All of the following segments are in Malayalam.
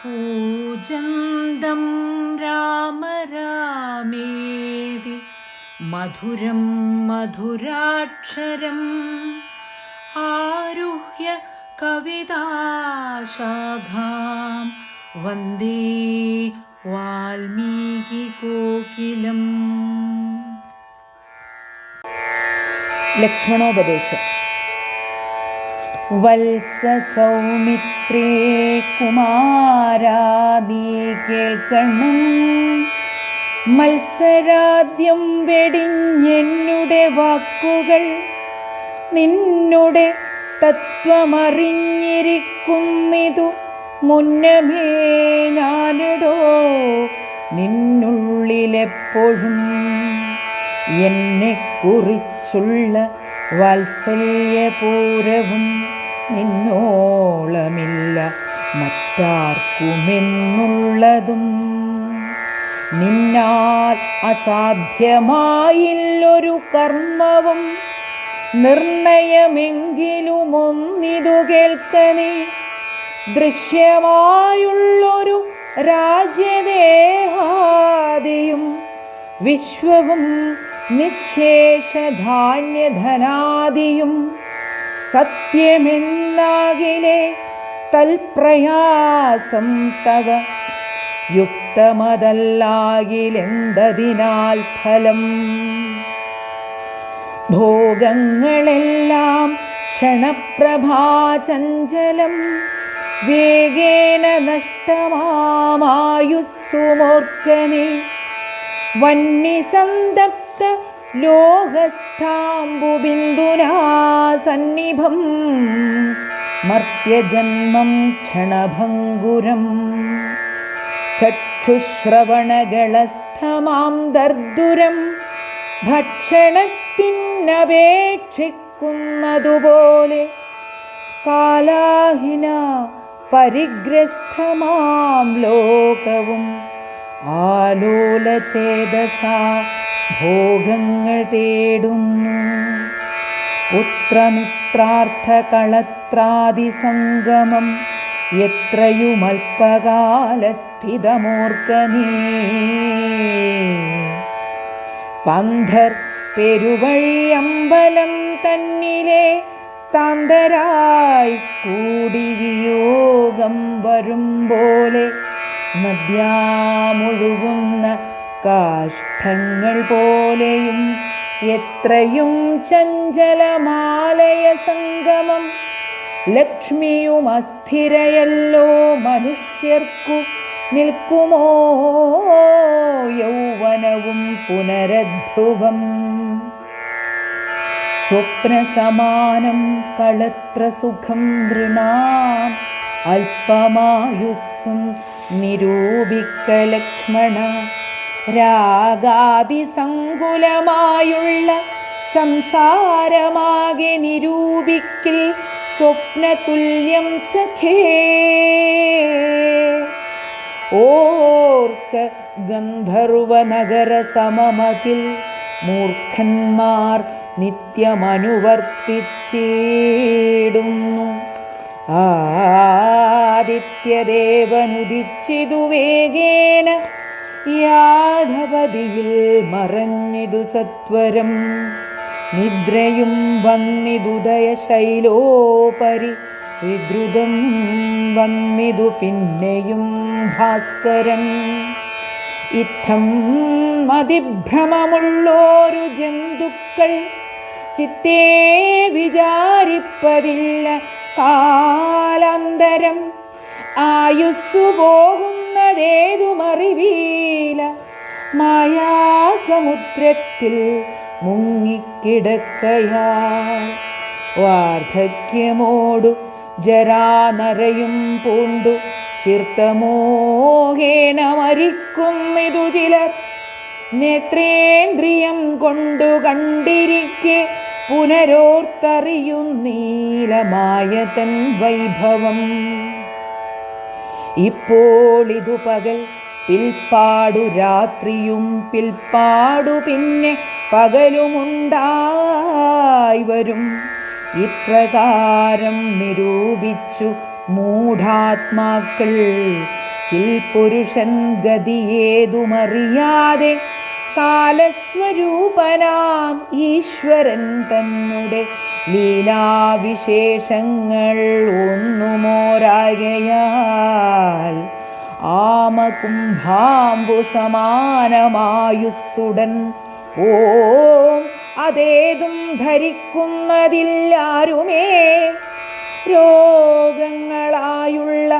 पूजन्तं राम रामेति मधुरं मधुराक्षरम् आरुह्य कविताशाखां वन्दे वाल्मीकिकोकिलम्. ലക്ഷ്മണോപദേശം. വത്സ സൗമിത്രേ കുമാരാദീ കേൾക്കണം, മത്സരാദ്യം വെടിഞ്ഞെന്നുടെ വാക്കുകൾ. നിന്നുടെ തത്വമറിഞ്ഞിരിക്കുന്നിതു മുന്നമേ ഞാനിടോ നിന്നുള്ളിലെപ്പോഴും. എന്നെക്കുറിച്ചുള്ള വാത്സല്യപൂരവും നിന്നോളമില്ല മറ്റാർക്കുമെന്നുള്ളതും. നിന്നാൽ അസാധ്യമായില്ലൊരു കർമ്മവും നിർണയമെങ്കിലും ഒന്നിതു കേൾക്കനീ. ദൃശ്യമായുള്ളൊരു രാജ്യദേഹാദിയും വിശ്വവും നിശേഷധാന്യധനാദിയും സത്യമെന്നാകിലേ തൽപ്രയാസം തവ യുക്തമതല്ലാകിലെന്തതിനാൽ ഫലം. ഭോഗങ്ങളെല്ലാം ക്ഷണപ്രഭാചഞ്ചലം, വേഗേന നഷ്ടമായുസ്സുമോർക്കനേ. വന്യസന്തപ്ത ലോകസ്ഥാംബുബിന്ദുനാ സന്നിഭം മർത്യജന്മം ക്ഷണഭംഗുരം. ചക്ഷുശ്രവണകളസ്ഥമാം ദർദുരം ഭക്ഷണത്തിനപേക്ഷിക്കുന്നതുപോലെ കാലാഹിന പരിഗ്രസ്ഥമാം ലോകവും ആലോലചേതസാ ഭോഗങ്ങൾ തേടുന്നു. പുത്രമിത്രാർത്ഥകളത്രാദിസംഗമം എത്രയുമൽപകാലസ്ഥിതമോർക്കനീ. പന്ധർ പെരുവഴിയമ്പലം തന്നിലെ താന്തരായി കൂടി വിയോഗം വരും പോലെ നദ്യാമൊഴുകുന്ന കാഷ്ഠങ്ങൾ പോലെയും എത്രയും ചഞ്ചലമാലയ സംഗമം. ലക്ഷ്മിയും അസ്ഥിരയല്ലോ മനുഷ്യർക്കു നിൽക്കുമോ യൗവനവും പുനരധ്രുവം. സ്വപ്നസമാനം കളത്ര സുഖം നൃണാം അല്പമായുസ്സും നിരൂപിക്ക ലക്ഷ്മണ. രാഗാദിസങ്കുലമായുള്ള സംസാരമാകെ നിരൂപിക്കിൽ സ്വപ്നതുല്യം സഖേ. ഓർക്ക ഗന്ധർവനഗര സമമതിൽ മൂർഖന്മാർ നിത്യമനുവർത്തിച്ചിടുന്നു. ആദിത്യദേവനുദിച്ചിതു വേഗേന യാദവതിയിൽ മറഞ്ഞിതു സത്വരം. നിദ്രയും വന്നിതുദയശൈലോപരി വിദ്രുതം വന്നിതു പിന്നെയും ഭാസ്കരൻ. ഇത്തം അതിഭ്രമമുള്ളോരു ജന്തുക്കൾ ചിത്തേ വിചാരിപ്പതില്ല കാലാന്തരം. ആയുസ്സു പോകുന്നതേതുമറിവീല മായാസമുദ്രത്തിൽ മുങ്ങിക്കിടക്കയാൽ. വാർദ്ധക്യമോടു ജരാനരയും പൂണ്ടു ചിർത്തമോഹേന മരിക്കുന്നിതു ചിലർ. നേത്രേന്ദ്രിയം കൊണ്ടു കണ്ടിരിക്കെ പുനരോർത്തറിയുന്നീലമായ തൻ വൈഭവം. ഇപ്പോൾ ഇതു പകൽ, പിൽപ്പാടു രാത്രിയും പിൽപ്പാടു പിന്നെ പകലുമുണ്ടായി വരും. ഇപ്രകാരം നിരൂപിച്ചു മൂഢാത്മാക്കൾ ചിൽപുരുഷൻ ഗതിയേതുമറിയാതെ കാലസ്വരൂപനാം ഈശ്വരൻ തന്നെ ലീലാവിശേഷങ്ങൾ ഒന്നുമോരാകയാൽ ആമകുംഭാംബു സമാനമായുസ്സുടൻ ഓം അതേതും ധരിക്കുന്നതില്ലാരുമേ. രോഗങ്ങളായുള്ള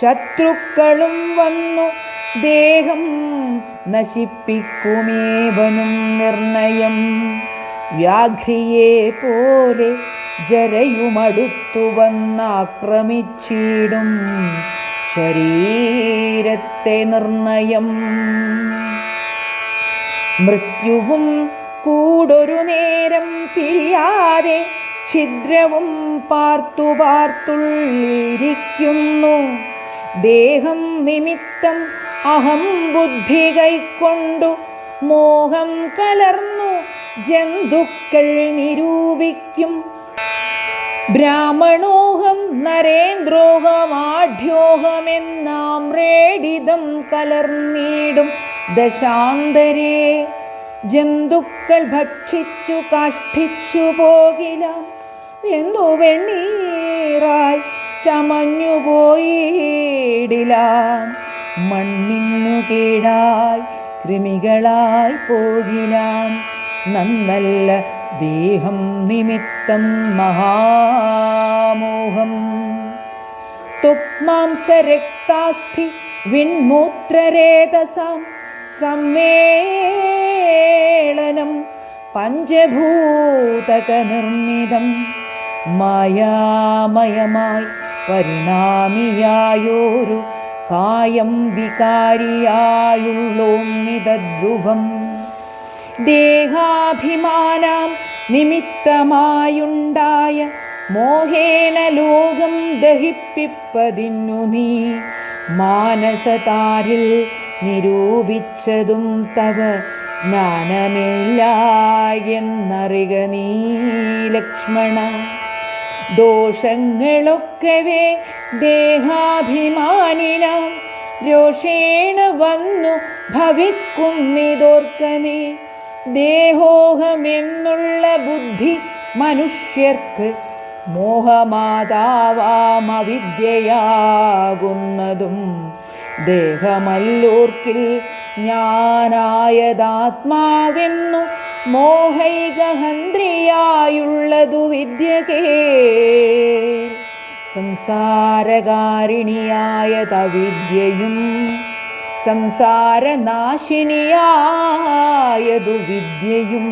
ശത്രുക്കളും വന്നു ദേഹം നശിപ്പിക്കുമേവനും നിർണയം. വ്യാഘ്രിയെ പോലെ ജരയുമടുത്തു വന്നാക്രമിച്ചിടും ശരീരത്തെ നിർണയം. മൃത്യുവും കൂടൊരു നേരം പിരിയാതെ ഛിദ്രവും പാർത്തു പാർത്തുള്ളിരിക്കുന്നു. ദേഹം നിമിത്തം അഹം ബുദ്ധി കൈക്കൊണ്ടു മോഹം കലർന്നു ജന്തുക്കൾ നിരൂപിക്കും. ബ്രാഹ്മണോഹം നരേന്ദ്രോഹമാഢ്യോഹമെന്നാമ്രേഡിതം കലർന്നിടും ദശാന്തരേ. ജന്തുക്കൾ ഭക്ഷിച്ചു കാഷ്ഠിച്ചു പോകില എന്നു വെണ്ണീറായി ചമഞ്ഞുപോയിടിലാം. മണ്ണിനു കീഴായി കൃമികളായി പോകിലാം. നന്നല്ല ദേഹം നിമിത്തം മഹാമോഹം. തുക്മാംസരക്താസ്ഥി വിൺമൂത്രരേതസാം സമ്മേളനം പഞ്ചഭൂതക നിർമ്മിതം. മായാമയമായി പരിണാമിയായോരു കായം വികാരിയായുള്ളോന്നിതദ്രുവം. ദേഹാഭിമാനം നിമിത്തമായുണ്ടായ മോഹേന ലോകം ദഹിപ്പിപ്പതിന്നു നീ മാനസതാരിൽ നിരൂപിച്ചതും തവ ജ്ഞാനമില്ല എന്നറിക നീ ലക്ഷ്മണ. ദോഷങ്ങളൊക്കവേ ദേഹാഭിമാനിനാം രോഷേണ വന്നു ഭവിക്കുന്നിതോർക്കനേ. ദേഹോഹമെന്നുള്ള ബുദ്ധി മനുഷ്യർക്ക് മോഹമാതാവാമവിദ്യയാകുന്നതും ദേഹമല്ലോർക്കിൽ ഞാനായതാത്മാവെന്നു മോഹൈകഹന്ത്രിയായുള്ളതു വിദ്യകേ. സംസാരകാരിണിയായതവിദ്യയും സംസാരനാശിനിയായതു വിദ്യയും.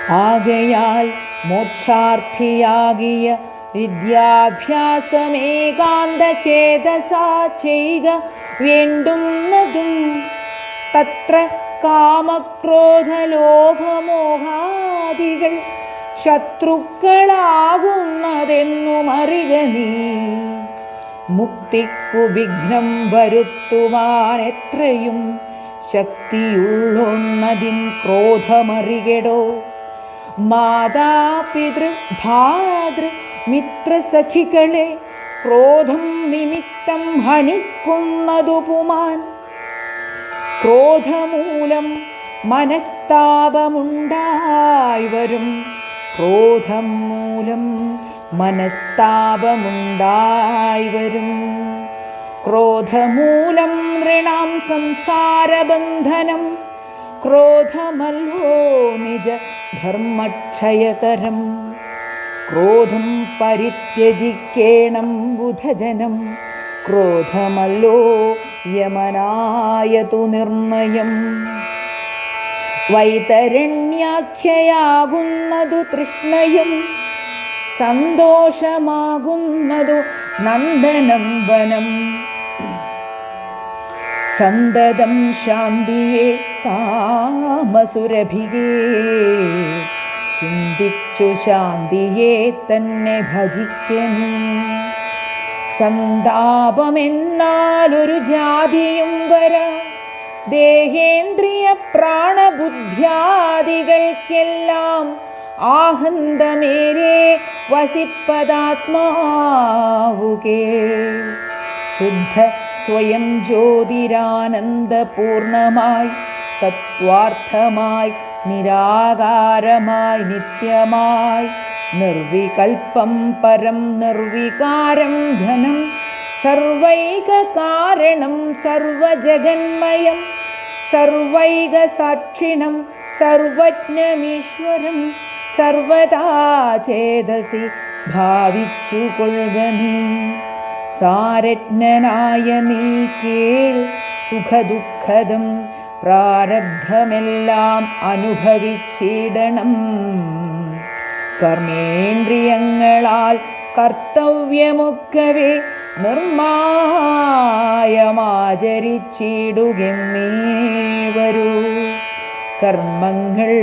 ആകയാൽ മോക്ഷാർത്ഥിയാകിയ വിദ്യാഭ്യാസമേകാന്ത ചേതസാ ചെയ്യുക വേണ്ടുന്നതും. തത്ര കാമക്രോധലോഭമോഹാദികൾ ശത്രുക്കളാകുന്നതെന്നുമറിക നീ. മുക്തിക്കു വിഘ്നം വരുത്തുവാൻ എത്രയും ശക്തിയുള്ളൊന്നതിൻ ക്രോധമറികെടോ. മാതാപിതൃ ഭാതൃ മിത്രസഖികളെ ക്രോധം നിമിത്തം ഹനിക്കുന്നതു പുമാൻ. ക്രോധമൂലം മനസ്താപമുണ്ടായി വരും. ക്രോധം മൂലം മനസ്താപമുണ്ടായി വരും. ക്രോധമൂലം നൃണാം സംസാരബന്ധനം. ക്രോധമല്ലോ നിജ ധർമ്മക്ഷയകരം. ക്രോധം പരിത്യജിക്കേണം ബുധജനം. ക്രോധമല്ലോ യമനായതു നിർണയം. വൈതരണ്യാഖ്യയാകുന്നതു തൃഷ്ണയും സന്തോഷമാകുന്നതു നന്ദനംബനം. സന്തതം ശാന്തിയെ കാമസുരഭികേ. ചിന്തിച്ചു ശാന്തിയെ തന്നെ ഭജിക്കണേ. സന്താപമെന്നാലൊരു ജാതിയും വരാം. ദേഹേന്ദ്രിയ പ്രാണബുദ്ധ്യാദികൾക്കെല്ലാം ആഹന്തമേരെ വസിപ്പതാത്മാവുകേ. ശുദ്ധ സ്വയം ജ്യോതിരാനന്ദപൂർണമായി തത്വാർത്ഥമായി നിരാകാരമായി നിത്യമായി നിർവികൽപ്പം പരം നിർവികാരം ഘനം സർവൈക കാരണം സർവജഗന്മയം സർവൈക സാക്ഷിണം സർവജ്ഞമീശ്വരം സർവദാ ചേതസി ഭാവിച്ചു കൊള്ളുക നീ. സാരജ്ഞനായ നീ കേൾ സുഖദുഃഖദം പ്രാരബ്ധമെല്ലാം അനുഭവിച്ചിടണം. കർമ്മേന്ദ്രിയങ്ങളാൽ കർത്തവ്യമൊക്കവേ നിർമായമാചരിച്ചിടുകെന്നേ വരൂ. കർമ്മങ്ങൾ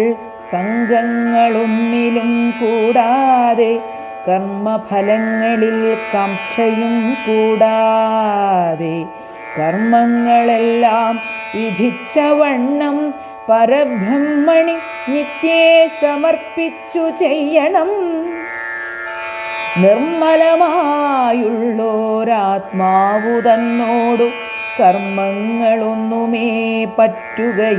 സംഘങ്ങളൊന്നിലും കൂടാതെ കർമ്മഫലങ്ങളിൽ കാംക്ഷയും കൂടാതെ കർമ്മങ്ങളെല്ലാം വിധിച്ച വണ്ണം പരബ്രഹ്മണി നിത്യേ സമർപ്പിച്ചു ചെയ്യണം. നിർമ്മലമായുള്ളോരാത്മാവു തന്നോടു കർമ്മങ്ങളൊന്നുമേ പറ്റുകയില്ലെന്നാൽ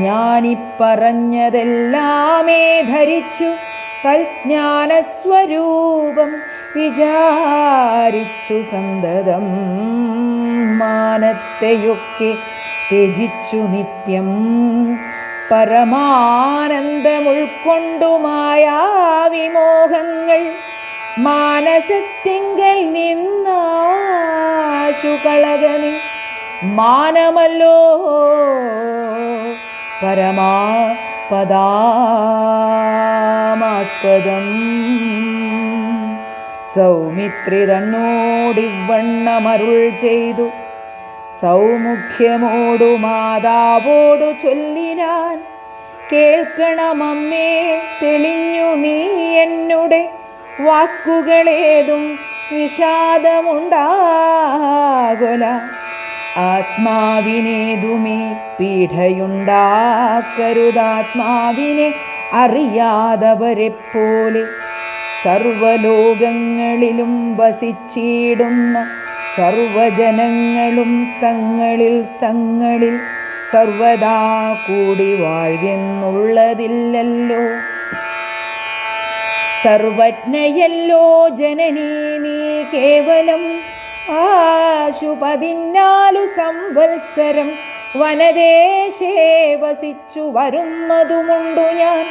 ഞാനിപ്പറഞ്ഞതെല്ലാമേ ധരിച്ചു തൽജ്ഞാനസ്വരൂപം വിചാരിച്ചു സന്തതം മാനത്തെയൊക്കെ ത്യജിച്ചു നിത്യം പരമാനന്ദമുൾക്കൊണ്ടു മായാവിമോഹങ്ങൾ മാനസത്തിങ്കൽ നിന്നാശു കളകനി. മാനമല്ലോ പരമാപദാമാസ്പദം. സൗമിത്രി തന്നോടിവണ്ണമരുൾ ചെയ്തു സൗമുഖ്യമോടു മാതാവോടു ചൊല്ലിനാൻ. കേൾക്കണമമ്മേ തെളിഞ്ഞു നീ എന്നുടെ വാക്കുകളേതും വിഷാദമുണ്ടാകൊല. ആത്മാവിനേതുമേ പീഠയുണ്ടാക്കരുതാത്മാവിനെ അറിയാതവരെപ്പോലെ. സർവലോകങ്ങളിലും വസിച്ചിടുന്ന സർവജനങ്ങളും തങ്ങളിൽ തങ്ങളിൽ സർവദാ കൂടി വാഴ്കെന്നുള്ളതില്ലല്ലോ. സർവജ്ഞയല്ലോ ജനനീ നീ കേവലം. ആശു 14 സംവത്സരം വനദേശേ വസിച്ചു വരുന്നതുമുണ്ടു ഞാൻ.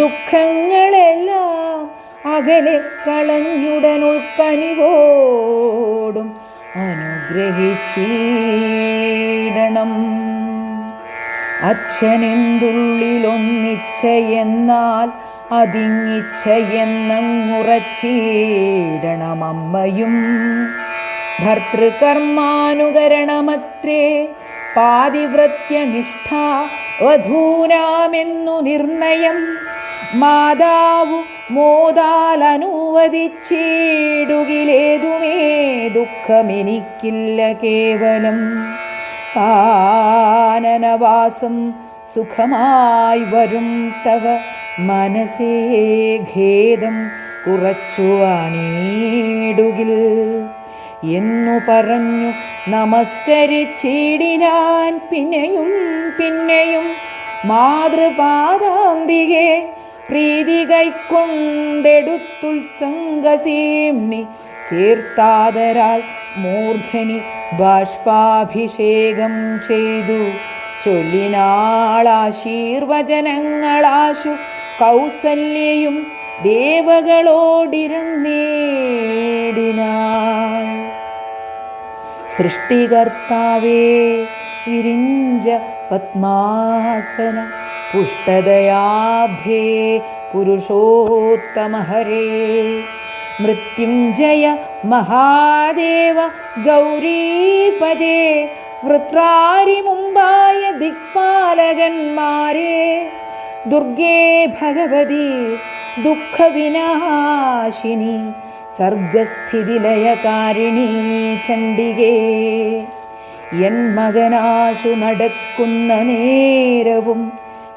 ദുഃഖങ്ങളെല്ലാം അകലെ കളഞ്ഞുടനുൾക്കനിവോടും അനുഗ്രഹിച്ചിടണം. അച്ഛനെന്തുള്ളിലൊന്നിച്ചയെന്നാൽ അതിങ്ങിച്ചയെന്നങ്ങുറച്ചിടണം. അമ്മയും ഭർതൃകർമാനുകരണമത്രേ പാതിവ്രത്യനിഷ്ഠ വധൂനാമെന്നു നിർണയം. മാതാവു മോദാലനുവദിച്ചിടുകിലേതുമേ ദുഃഖമെനിക്കില്ല കേവലം. ആനനവാസം സുഖമായി വരും തവ മനസ്സേ ഖേദം കുറച്ചു അണിയിടുകിൽ എന്നു പറഞ്ഞു നമസ്കരിച്ചിടിനാൻ. പിന്നെയും പിന്നെയും മാതൃപാദാന്തികെ പ്രീതി കൈക്കൊണ്ടെടുത്തുത്സംഗസീംനി ചേർത്താതരാൾ മൂർധനി ബാഷ്പാഭിഷേകം ചെയ്തു ചൊല്ലിനാളാശീർവചനങ്ങളാശു കൗസല്യയും ദേവകളോടിരന്നേടിനാൾ. സൃഷ്ടികർത്താവേ വിരിഞ്ച പത്മാസന പുഷ്ടദയാബ്ധേ പുരുഷോത്തമഹരേ. മൃത്യുഞ്ജയ മഹാദേവ ഗൗരീപദേ വൃത്രാരി മുമ്പായ ദിക്പാലകന്മാരെ. ദുർഗേ ഭഗവതി ദുഃഖവിനാശിനി സർഗസ്ഥിതിലയകാരിണി ചണ്ഡികേ. എൻ മകനാശു നടക്കുന്ന നേരവും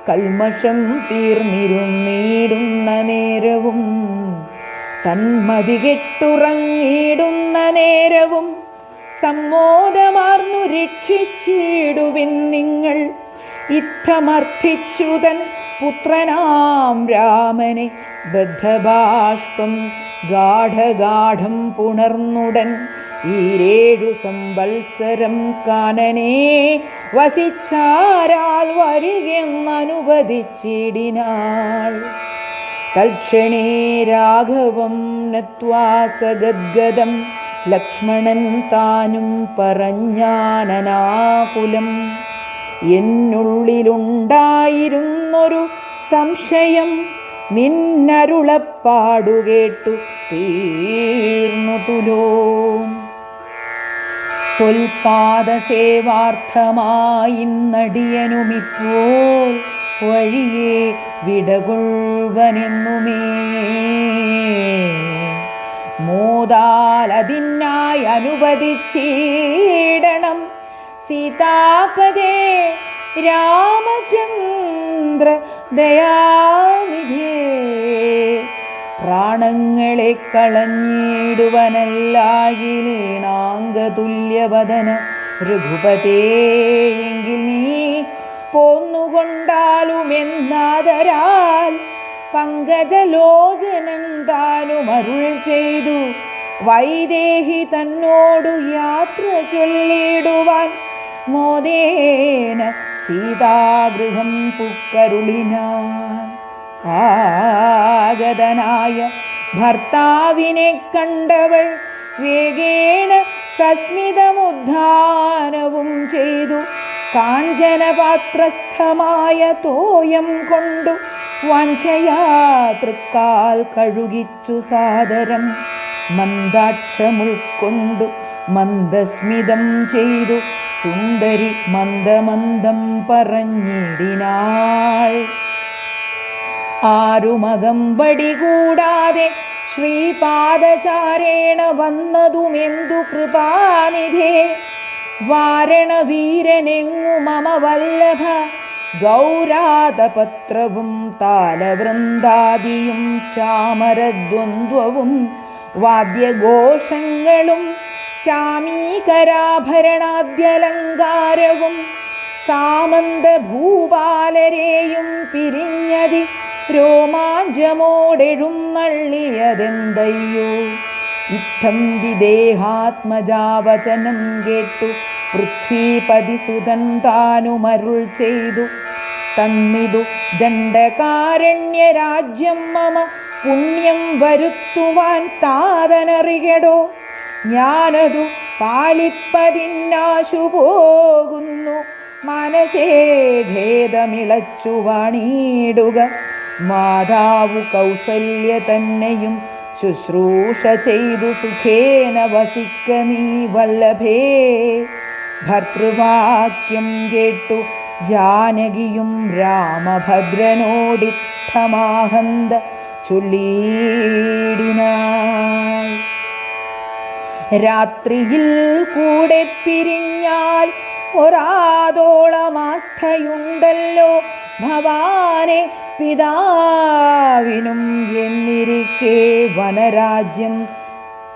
കൽമഷം തീർന്നിരുന്നിടുന്ന നേരവും തന്മതി കെട്ടുറങ്ങിടുന്ന സമ്മോദമാർന്നു രക്ഷിച്ചിടുവിൻ നിങ്ങൾ. ഇത്തമർത്ഥിച്ചുതൻ പുത്രനാം രാമനെ ബദ്ധബാഷ്പം ഗാഠഗാഠം പുണർന്നുടൻ. ഈരേഴു സംവത്സരം കാനനേ വസിച്ചാരാൾ വരികെന്നനുവദിച്ചിടിനാൾ. തൽക്ഷണേ രാഘവം നത്വാ സഗദ്ഗദം ലക്ഷ്മണൻ താനും പറഞ്ഞാനനാകുലം. എന്നുള്ളിലുണ്ടായിരുന്നൊരു സംശയം നിന്നരുളപ്പാടുകേട്ടു തീർന്നു തുലോം. തൊൽപാദസേവാർത്ഥമായിന്നടിയനുമിപ്പോൾ വഴിയെ വിടകൊള്ളുവനെന്നുമേ. മോദാലതിനായി അനുവദിച്ചിടണം സീതാപദേ രാമചന്ദ്ര ദയാനിധേ. പ്രാണങ്ങളെ കളഞ്ഞിടുവനല്ലാകിലേനാംഗതുല്യവദന രഘുപതേ. എങ്കിൽ നീ പോന്നുകൊണ്ടാലുമെന്നാദരാൽ പങ്കജലോചനൻ താനും അരുൾ ചെയ്തു വൈദേഹി തന്നോടു യാത്ര ചൊല്ലിടുവാൻ. മോദേന സീതാഗൃഹം പുക്കരുളിനാൻ. ആഗതനായ ഭർത്താവിനെ കണ്ടവൾ വേഗേണ സസ്മിതമുദ്ധാനവും ചെയ്തു. കാഞ്ചനപാത്രസ്ഥമായ തോയം കൊണ്ടു വാഞ്ചയാ തൃക്കാൽ കഴുകിച്ചു സാദരം. മന്ദാക്ഷമുൾക്കൊണ്ടു മന്ദസ്മിതം ചെയ്തു സുന്ദരി മന്ദമന്ദം പറഞ്ഞിടിനാൾ. ആരുമകമ്പടി കൂടാതെ ശ്രീപാദചാരേണ വന്നതുമെന്തു കൃപാനിധേ. വാരണവീരനെങ്ങു മമ വല്ലഭ ഗൗരാതപത്രവും താലവൃന്ദാദിയും ചാമരദ്വന്ദ്വവും വാദ്യഘോഷങ്ങളും ചാമീകരാഭരണാദ്യലങ്കാരവും സാമന്തഭൂപാലരെയും പിരിഞ്ഞതി രോമാഞ്ചമോടെഴുന്നള്ളിയതെന്തയ്യോ. ഇത്തം വിദേഹാത്മജാവചനം കേട്ടു പൃഥ്വീപതിസുതൻ താനുമരുൾ ചെയ്തു. തന്നിതു ദണ്ഡകാരണ്യരാജ്യം മമ പുണ്യം വരുത്തുവാൻ താതനറികടോ. ഞാനതു പാലിപ്പതിന്നാശു പോകുന്നു. മനസേ ഭേദമിളച്ചു വാണിടുക. മാതാവു കൗസല്യ തന്നെയും ശുശ്രൂഷ ചെയ്തു സുഖേന വസിക്ക നീ വല്ലഭേ. ഭർതൃവാക്യം കേട്ടു ജാനകിയും രാമഭദ്രനോടിത്തമാഹന്ത ചൊല്ലിയിടിനാൾ. രാത്രിയിൽ കൂടെ പിരിഞ്ഞാൽ ഒരാതോളമാസ്ഥയുണ്ടല്ലോ ഭവാനെ പിതാവിനും എന്നിരിക്കെ വനരാജ്യം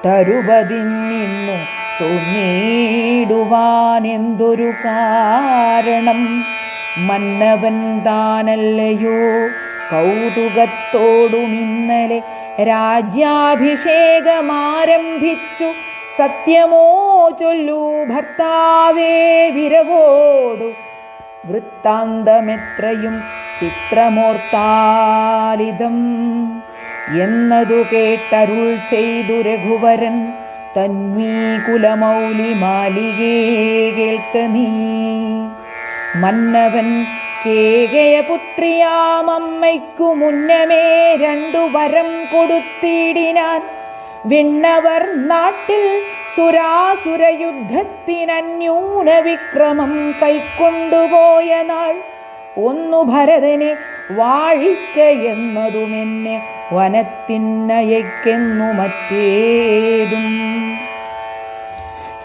തരുവതിന്നു തോന്നിയിടുവാനെന്തൊരു കാരണം. മന്നവൻ താനല്ലയോ കൗതുകത്തോടും ഇന്നലെ രാജ്യാഭിഷേകമാരംഭിച്ചു. സത്യമോ ചൊല്ലൂ ഭർത്താവേ വിരവോടു. വൃത്താന്തമെത്രയും ചിത്രമോർത്താലിതം എന്നതു കേട്ടരുൾ ചെയ്തു രഘുവരൻ. തന്വീ കുലമൗലി മാലികേ കേൾക്ക നീ. മന്നവൻ കേകയപുത്രിയാമമ്മയ്ക്കു മുന്നമേ 2 വരം കൊടുത്തിടിനാൻ. വിണ്ണവർ നാട്ടിൽ സുരാസുരയുദ്ധത്തിനന്യൂന വിക്രമം കൈക്കൊണ്ടുപോയ നാൾ. ഒന്നു ഭരതനെ വാഴിക്ക എന്നതുമെന്നെ വനത്തിനയക്കെന്നു മറ്റേതും.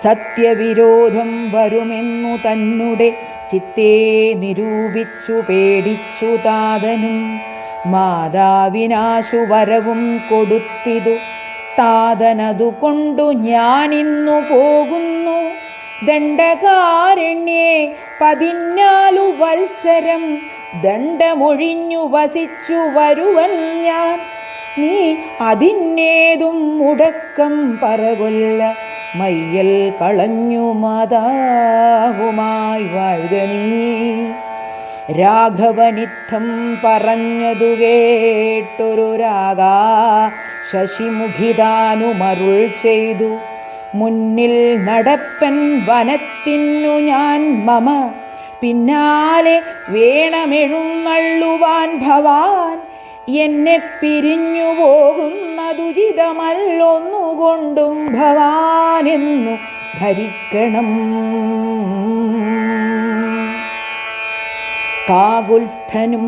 സത്യവിരോധം വരുമെന്നു തന്നെ ചിത്തേ നിരൂപിച്ചു പേടിച്ചു താതനും. മാതാവിനാശു വരവും കൊടുത്തിതു. താതനതുകൊണ്ടു ഞാനിന്നു പോകുന്നു. ദണ്ഡകാരണ്യേ 14 വത്സരം ദണ്ഡമൊഴിഞ്ഞു വസിച്ചു വരുവൻ ഞാൻ. നീ അതിന്നേതും മുടക്കം പറകൊല്ല, മയ്യൽ കളഞ്ഞു മാതാവുമായി വാഴുക നീ. രാഘവനിത്തം പറഞ്ഞതു കേട്ടൊരു രാഗാ ശശിമുഖിതാനുമരുൾ ചെയ്തു. മുന്നിൽ നടപ്പൻ വനത്തിനു ഞാൻ മമ, പിന്നാലെ വേണമെഴുന്നള്ളുവാൻ ഭവാൻ. എന്നെ പിരിഞ്ഞു പോകുന്നതുചിതമല്ലൊന്നുകൊണ്ടും ഭവാനെന്നു ധരിക്കണം. കാകുൽസ്ഥനും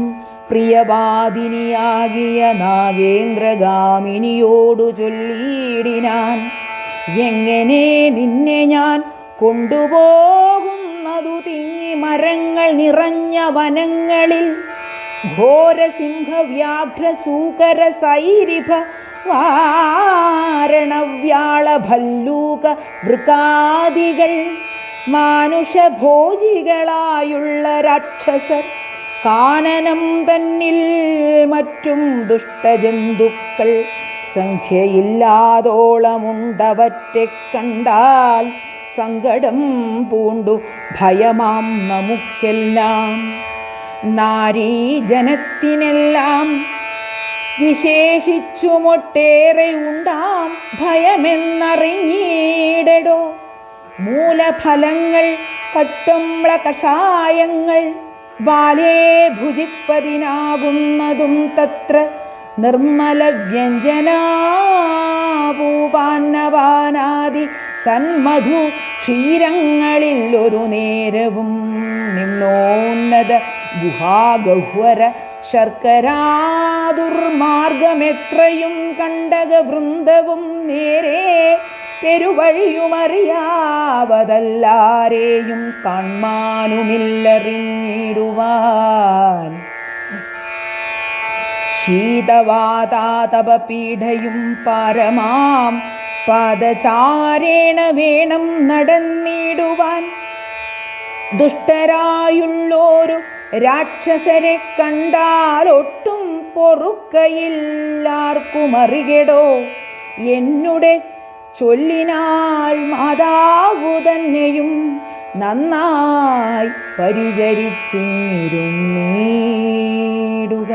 പ്രിയവാദിനിയാകിയ നാഗേന്ദ്രഗാമിനിയോടു ചൊല്ലിയിടിനാൻ, എങ്ങനെ നിന്നെ ഞാൻ കൊണ്ടുപോകുന്നതു തിങ്ങി മരങ്ങൾ നിറഞ്ഞ വനങ്ങളിൽ. ഘോരസിംഹവ്യാഘ്രസൂകര സൈരിഭ വാരണവ്യാള ഭല്ലൂക വൃകാദികൾ, മാനുഷഭോജികളായുള്ള രാക്ഷസർ, കാനനം തന്നിൽ മറ്റും ദുഷ്ടജന്തുക്കൾ, സംഖ്യയില്ലാതോളമുണ്ടവറ്റെ കണ്ടാൽ സങ്കടം പൂണ്ടു ഭയമാം നമുക്കെല്ലാം. നാരീജനത്തിനെല്ലാം വിശേഷിച്ചുമൊട്ടേറെ ഉണ്ടാം ഭയമെന്നറിഞ്ഞിടടോ. മൂലഫലങ്ങൾ കട്ടുമ്ല കഷായങ്ങൾ ബാലേ ഭുജിപ്പതിനാകുന്നതും തത്ര. നിർമ്മല വ്യഞ്ജനാപൂപാന്നപാനാദി സന്മധു ക്ഷീരങ്ങളിൽ ഒരു നേരവും നിമ്നോന്നത ഗുഹാഗഹ്വര ശർക്കരാദുർമാർഗമെത്രയും കണ്ടകവൃന്ദവും നേരെ പെരുവഴിയുമറിയാവതല്ലാരെയും കാൺമാനുമില്ലറിഞ്ഞിടുവാൻ. ശീതവാതാതപപീഠയും പരമാം പാദചാരേണ വേണം നടന്നിടുവാൻ. ദുഷ്ടരായുള്ളോരു രാക്ഷസരെ കണ്ടാലൊട്ടും പൊറുക്കയില്ലാർക്കും അറികെടോ. എന്നുടെ ചൊല്ലിനാൾ മാതാവു തന്നെയും നന്നായി പരിചരിച്ചിരുന്നീടുക.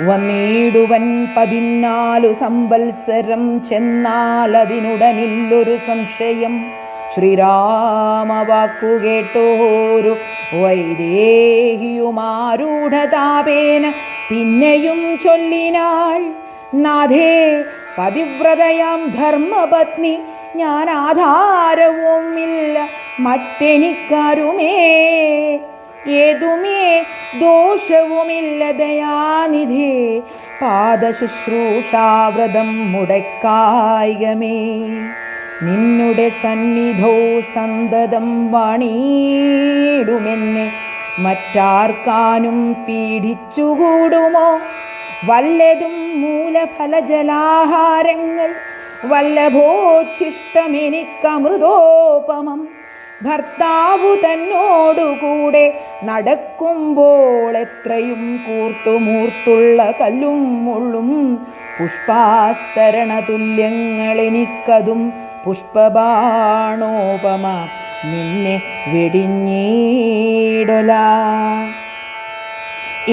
വന്നിടുവൻ 14 സംവത്സരം ചെന്നാൽ അതിനുടനില്ലൊരു സംശയം. ശ്രീരാമവാക്കു കേട്ടോരു വൈദേഹിയുമാരൂഢതാപേന പിന്നെയും ചൊല്ലിനാൾ, നാഥേ പതിവ്രതയാം ധർമ്മപത്നി ഞാൻ, ആധാരവുമില്ല മറ്റെനിക്കാരുമേ. ഏതുമേ ദോഷവുമില്ല ദയാനിധേ, പാദശുശ്രൂഷാവ്രതം മുടക്കായികമേ. നിന്നുടെ സന്നിധോ സന്തതം വാണിടുമെന്നെ മറ്റാർക്കാനും പീഡിച്ചുകൂടുമോ. വല്ലതും മൂലഫലജലാഹാരങ്ങൾ വല്ലഭോച്ഛിഷ്ടമെനിക്കമൃതോപമം. ഭർത്താവു തന്നോടുകൂടെ നടക്കുമ്പോൾ എത്രയും കൂർത്തുമൂർത്തുള്ള കല്ലും മുള്ളും പുഷ്പാസ്തരണ തുല്യങ്ങളെനിക്കതും പുഷ്പബാണോപമ നിന്നെ വെടിഞ്ഞീടൊല.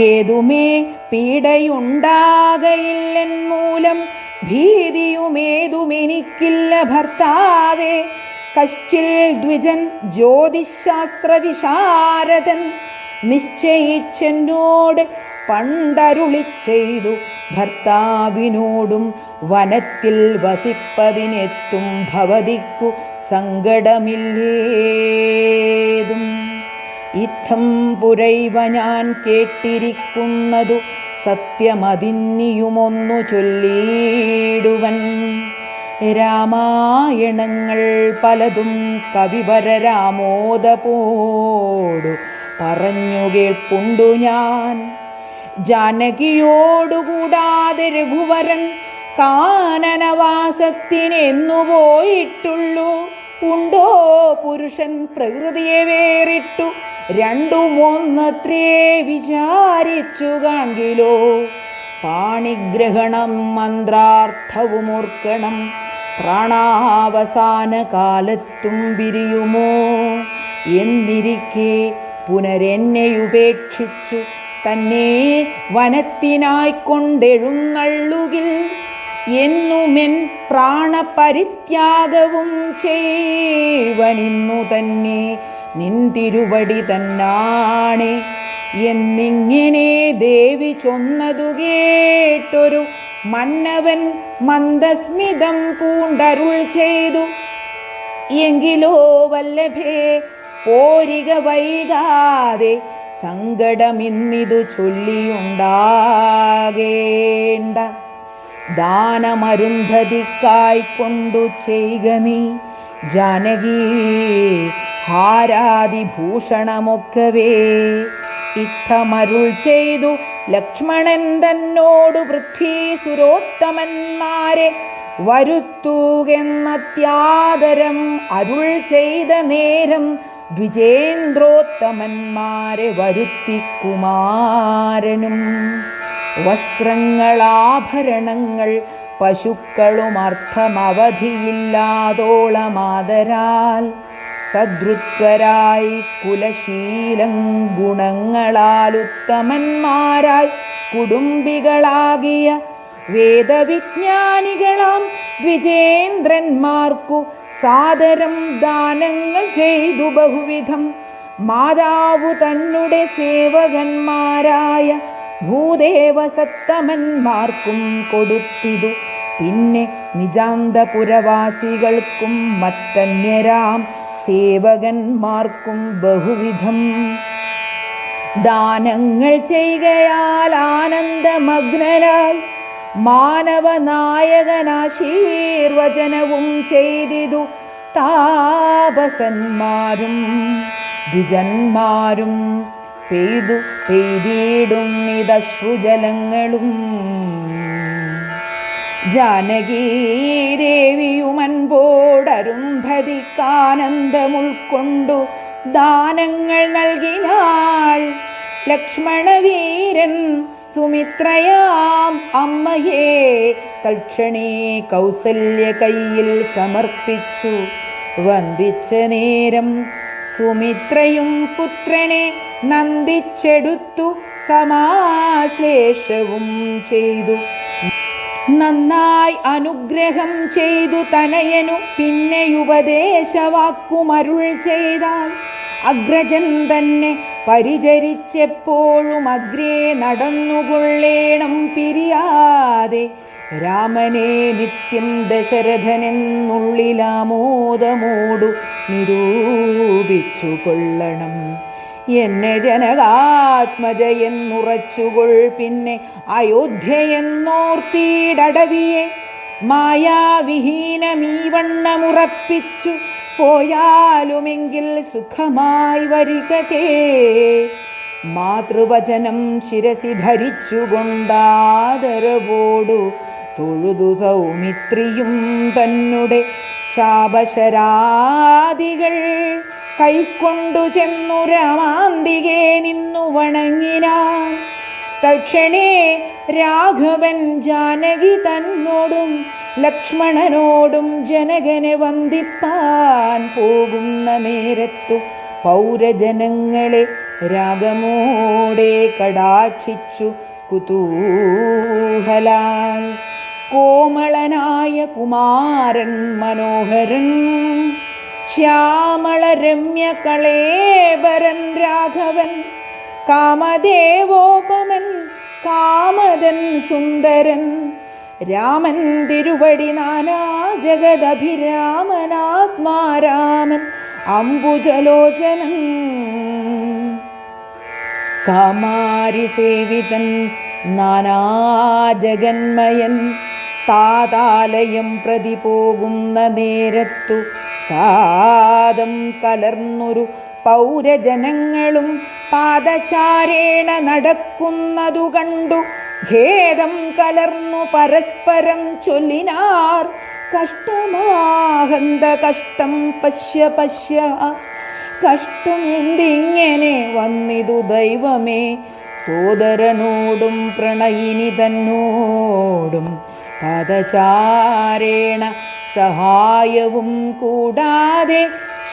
ഏതുമേ പീഡയുണ്ടാകയില്ലെൻ മൂലം ഭീതിയുമേതുമെനിക്കില്ല ഭർത്താവേ. കശ്ചിൽ ദ്വിജൻ ജ്യോതിശാസ്ത്ര വിശാരദൻ നിശ്ചയിച്ചെന്നോട് പണ്ടരുളി ചെയ്തു, ഭർത്താവിനോടും വനത്തിൽ വസിപ്പതിനെത്തും ഭവതിക്കു സങ്കടമില്ലേതും. ഇത്തം പുരൈവ ഞാൻ കേട്ടിരിക്കുന്നതു സത്യമതിന്നിയുമൊന്നു ചൊല്ലിയിടുവൻ. രാമായണങ്ങൾ പലതും കവിവരരാമോദപോടു പറഞ്ഞു കേൾപ്പുണ്ടു ഞാൻ. ജാനകിയോടുകൂടാതെ രഘുവരൻ കാനനവാസത്തിനെന്നു പോയിട്ടുള്ളൂ. ഉണ്ടോ പുരുഷൻ പ്രകൃതിയെ വേറിട്ടു രണ്ടുമൊന്നത്രേ വിചാരിച്ചു കാൺകിലോ. പാണിഗ്രഹണം മന്ത്രാർത്ഥവും ഓർക്കണം, പ്രാണാവസാന കാലത്തും പിരിയുമോ എന്നിരിക്കെ പുനരെന്നെയുപേക്ഷിച്ചു തന്നെ വനത്തിനായിക്കൊണ്ടെഴുന്നള്ളുകിൽ എന്നുമെൻ പ്രാണപരിത്യാഗവും ചെയ്വനിന്നു തന്നെ നിന്തിരുവടി തന്നാണെ എന്നിങ്ങനെ ദേവി ചൊന്നതു കേട്ടൊരു മന്നവൻ മന്ദസ്മിതം പൂണ്ടരുൾ ചെയ്തു. എങ്കിലോ വല്ലഭേ പോരിക വൈകാതെ സങ്കടമിന്നിതു ചൊല്ലിയുണ്ടാകേണ്ട. ദാനമരുന്ധതിക്കായിക്കൊണ്ടു ചെയ്ക നീ ജാനകി ഹാരാതിഭൂഷണമൊക്കവേ. ഇത്തമരുൾ ചെയ്തു ലക്ഷ്മണൻ തന്നോടു പൃഥ്വീസുരോത്തമന്മാരെ വരുത്തുകെന്നത്യാദരം അരുൾ ചെയ്ത നേരം ദ്വിജേന്ദ്രോത്തമന്മാരെ വരുത്തി കുമാരനും. വസ്ത്രങ്ങളാഭരണങ്ങൾ പശുക്കളും അർത്ഥമവധിയില്ലാതോളമാദരാൽ സദൃത്വരായി കുലശീലം ഗുണങ്ങളാൽ ഉത്തമന്മാരായി കുടുംബികളാകിയ വേദവിജ്ഞാനികളാം ദ്വിജേന്ദ്രന്മാർക്കു സാദരം ദാനങ്ങൾ ചെയ്തു ബഹുവിധം. മാതാവു തന്നെ സേവകന്മാരായ ഭൂദേവസത്തമന്മാർക്കും കൊടുത്തിതു. പിന്നെ നിജാന്തപുരവാസികൾക്കും മറ്റന്യരാം സേവകന്മാർക്കും ബഹുവിധം ദാനങ്ങൾ ചെയ്കയാൽ ആനന്ദമഗ്നരായി മാനവനായകനാശീർവചനവും ചെയ്തിതു. താപസന്മാരും ദ്വിജന്മാരും പെയ്തിടും ഇതശ്രുജലങ്ങളും. ജാനകീദേവിയുമൻപോടരുന്ധതിക്കാനന്ദമുൾക്കൊണ്ടു ദാനങ്ങൾ നൽകിനാൾ. ലക്ഷ്മണവീരൻ സുമിത്രയാം അമ്മയെ തൽക്ഷണേ കൗസല്യ കയ്യിൽ സമർപ്പിച്ചു. വന്ദിച്ച നേരം സുമിത്രയും പുത്രനെ നന്ദിച്ചെടുത്തു സമാശ്ലേഷവും ചെയ്തു. നന്നായി അനുഗ്രഹം ചെയ്തു തനയനു പിന്നെയുപദേശവാക്കുമരുൾ ചെയ്താൽ. അഗ്രജൻ തന്നെ പരിചരിച്ചെപ്പോഴും അഗ്രേ നടന്നുകൊള്ളേണം പിരിയാതെ. രാമനെ നിത്യം ദശരഥനെന്നുള്ളിലാമോദമോടു നിരൂപിച്ചു കൊള്ളണം. എന്നെ ജനകാത്മജയെന്നുറച്ചുകൊൾ. പിന്നെ അയോധ്യയെന്നോർത്തിടവിയെ മായാവിഹീനമീവണ്ണമുറപ്പിച്ചു പോയാലുമെങ്കിൽ സുഖമായി വരികേ. മാതൃവചനം ശിരസി ധരിച്ചുകൊണ്ടാദരവോടു തൊഴുതു സൗമിത്രിയും തന്നെ ശാപശരാദികൾ കൈക്കൊണ്ടു ചെന്നു രാമാന്തികെ നിന്നു വണങ്ങിനാൻ. തൽക്ഷണേ രാഘവൻ ജാനകി തന്നോടും ലക്ഷ്മണനോടും ജനകനെ വന്ദിപ്പാൻ പോകുന്ന നേരത്തു പൗരജനങ്ങളെ രാഗമോടെ കടാക്ഷിച്ചു കുതൂഹലാൽ. കോമളനായ കുമാരൻ മനോഹരൻ ശ്യാമളരമ്യ കളേബരൻ രാഘവൻ. കാമദേവോപമൻ കാമദൻ സുന്ദരൻ. രാമൻ തിരുവടി നാനാ ജഗദഭിരാമനാത്മാരാമൻ അംബുജലോചനൻ. കാമാരി സേവിതൻ നാനാജഗന്മയൻ. താതാലയം പ്രതി പോകുന്ന നേരത്തു സാദം കലർന്നൊരു പൗരജനങ്ങളും പാദചാരേണ നടക്കുന്നതു കണ്ടു ഖേദം കലർന്നു പരസ്പരം ചൊല്ലിനാർ. കഷ്ടമാഹന്ത കഷ്ടം പശ്യ പശ്യ. കഷ്ടം എന്തിങ്ങനെ വന്നിതു ദൈവമേ, സോദരനോടും പ്രണയിനി തന്നോടും പദചാരേണ സഹായവും കൂടാതെ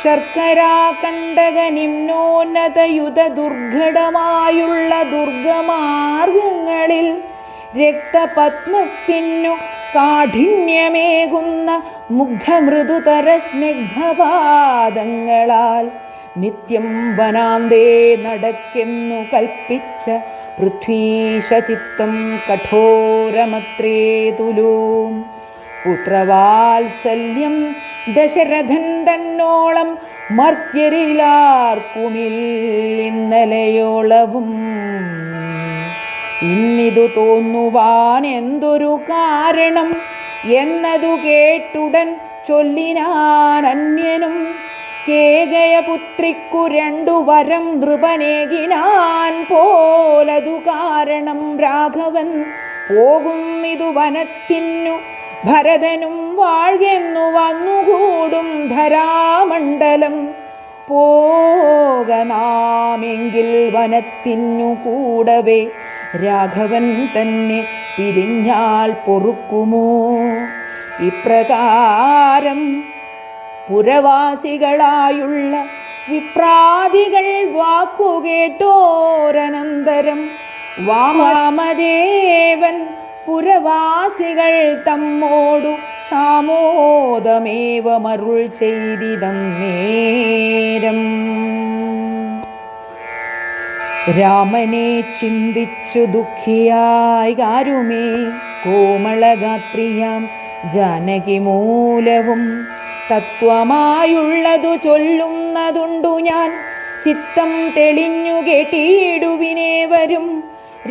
ശർക്കരാകണ്ടക നിമ്നോന്നതയുധ ദുർഘടമായുള്ള ദുർഗമാർഗങ്ങളിൽ രക്തപത്മത്തിനു കാഠിന്യമേകുന്ന മുഗ്ധമൃദുതര സ്നിഗ്ധപാദങ്ങളാൽ നിത്യം വനാന്തേ നടക്കെന്നു കൽപ്പിച്ച പൃഥ്വീശചിത്തം കഠോരമത്രേ തുലോം. പുത്രവാത്സല്യം ദശരഥൻ തന്നോളം മർത്യരിലാർക്കുമിന്നലയോളവും. ഇന്നിതു തോന്നുവാൻ എന്തൊരു കാരണം എന്നതു കേട്ടുടൻ ചൊല്ലിനാൻ അന്യനും. കേകയപുത്രിക്കു 2 വരം നൃപനേകിനാൻ പോലതു കാരണം രാഘവൻ. പോകുന്നിതു വനത്തിനു ഭരതനും വാഴ്കെന്നു വന്നുകൂടും ധരാമണ്ഡലം. പോകനാമെങ്കിൽ വനത്തിനു കൂടവേ രാഘവൻ തന്നെ പിരിഞ്ഞാൽ പൊറുക്കുമോ? ഇപ്രകാരം പുരവാസികളായുള്ള വിപ്രാദികൾ വാക്കുകേട്ടോരനന്തരം വാമദേവൻ പുരവാസികൾ തമ്മോടു സാമോദമേവമരുൾ ചെയ്തിതന്നേരം. രാമനെ ചിന്തിച്ചു ദുഃഖിയായി കാരുമേ കോമളഗാത്രിയാം ജാനകി മൂലവും. തത്വമായുള്ളതു ചൊല്ലുന്നതുണ്ടു ഞാൻ, ചിത്തം തെളിഞ്ഞു കേട്ടിടുവിനേവരും.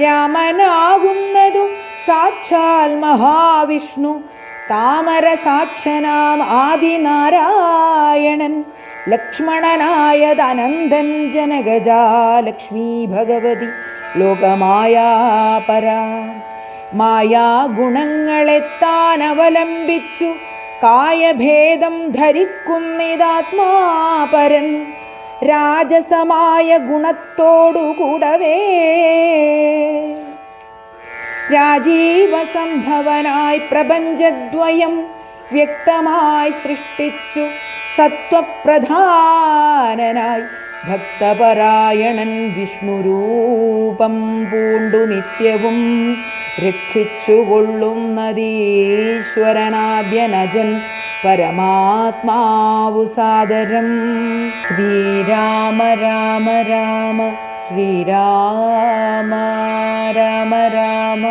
രാമനാകുന്നതു സാക്ഷാൽ മഹാവിഷ്ണു, താമര സാക്ഷനാം ആദിനാരായണൻ. ലക്ഷ്മണനായതനന്ദൻ ജനകജാ ലക്ഷ്മീ ഭഗവതി ലോകമായാപരാ. മായാഗുണങ്ങളെ താൻ അവലംബിച്ചു കായഭേദം ധരിക്കുന്നിതാത്മാപരൻ. രാജസമായ ഗുണത്തോടുകൂടവേ രാജീവസംഭവനായി പ്രപഞ്ചദ്വയം വ്യക്തമായി സൃഷ്ടിച്ചു സത്വപ്രധാനനായി. ഭക്തപരായണൻ വിഷ്ണുരൂപം പൂണ്ടു നിത്യവും രക്ഷിച്ചുകൊള്ളുന്നതീശ്വരനാദ്യനജൻ പരമാത്മാവു സാദരം. ശ്രീരാമ രാമ രാമ ശ്രീരാമ രാമ രാമ.